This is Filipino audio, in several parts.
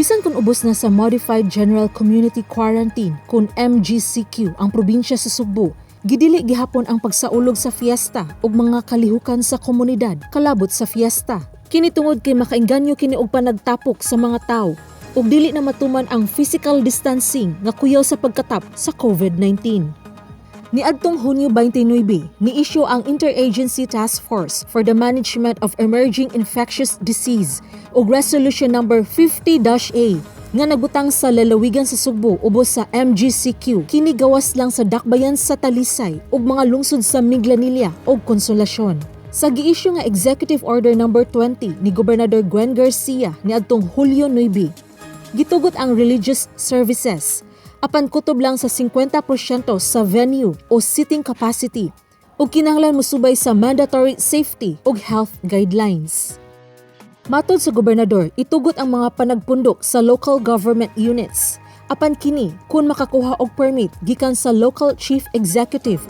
Bisan kung ubos na sa Modified General Community Quarantine kung MGCQ ang probinsya sa Sugbo, gidili gihapon ang pagsaulog sa fiesta ug mga kalihukan sa komunidad kalabot sa fiesta. Kini tungod kay makainganyo kini og panagtapok sa mga tawo ug dili na matuman ang physical distancing nga kuyaw sa pagkatap sa COVID-19. Niadtong Hunyo 29, ni-issue ang Interagency Task Force for the Management of Emerging Infectious Disease ug Resolution number 50-A nga nagbutang sa lalawigan sa Sugbo ubos sa MGCQ kini gawas lang sa dakbayan sa Talisay ug mga lungsod sa Minglanilla ug Konsolasyon. Sa gi-issue nga Executive Order number 20 ni Gobernador Gwen Garcia niadtong Hulyo 9, gitugot ang religious services apan kutob lang sa 50% sa venue o seating capacity ug kinahanglan mosubay sa mandatory safety ug health guidelines. Matod sa gobernador, itugot ang mga panagpundok sa local government units apan kini kun makakuha og permit gikan sa local chief executive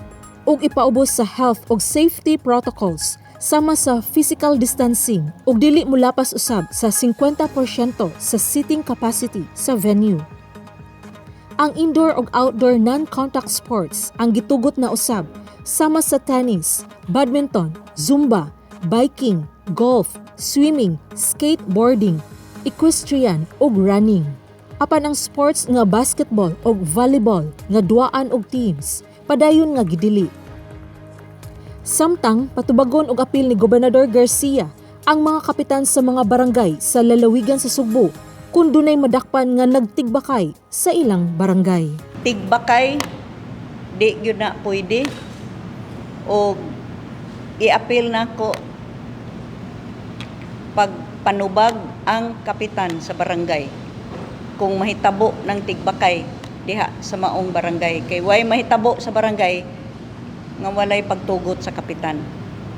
ug ipaubos sa health ug safety protocols sama sa physical distancing ug dili mulapas usab sa 50% sa seating capacity sa venue. Ang indoor ug outdoor non-contact sports ang gitugot na usab sama sa tennis, badminton, zumba, biking, golf, swimming, skateboarding, equestrian ug running. Apan ang sports nga basketball ug volleyball nga duaan og teams padayon nga gidili. Samtang patubagon og apil ni Gobernador Garcia ang mga kapitan sa mga barangay sa lalawigan sa Sugbo kung dunay madakpan nga nagtigbakay sa ilang barangay. Tigbakay, di yun na pwede. O i-appeal na ko pagpanubag ang kapitan sa barangay kung mahitabo ng tigbakay diha sa maong barangay. Kay way mahitabo sa barangay nga walay pagtugot sa kapitan.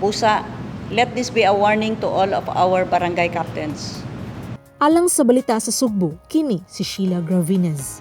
Busa, let this be a warning to all of our barangay captains. Alang sa balita sa Sugbo, kini si Sheila Gravinez.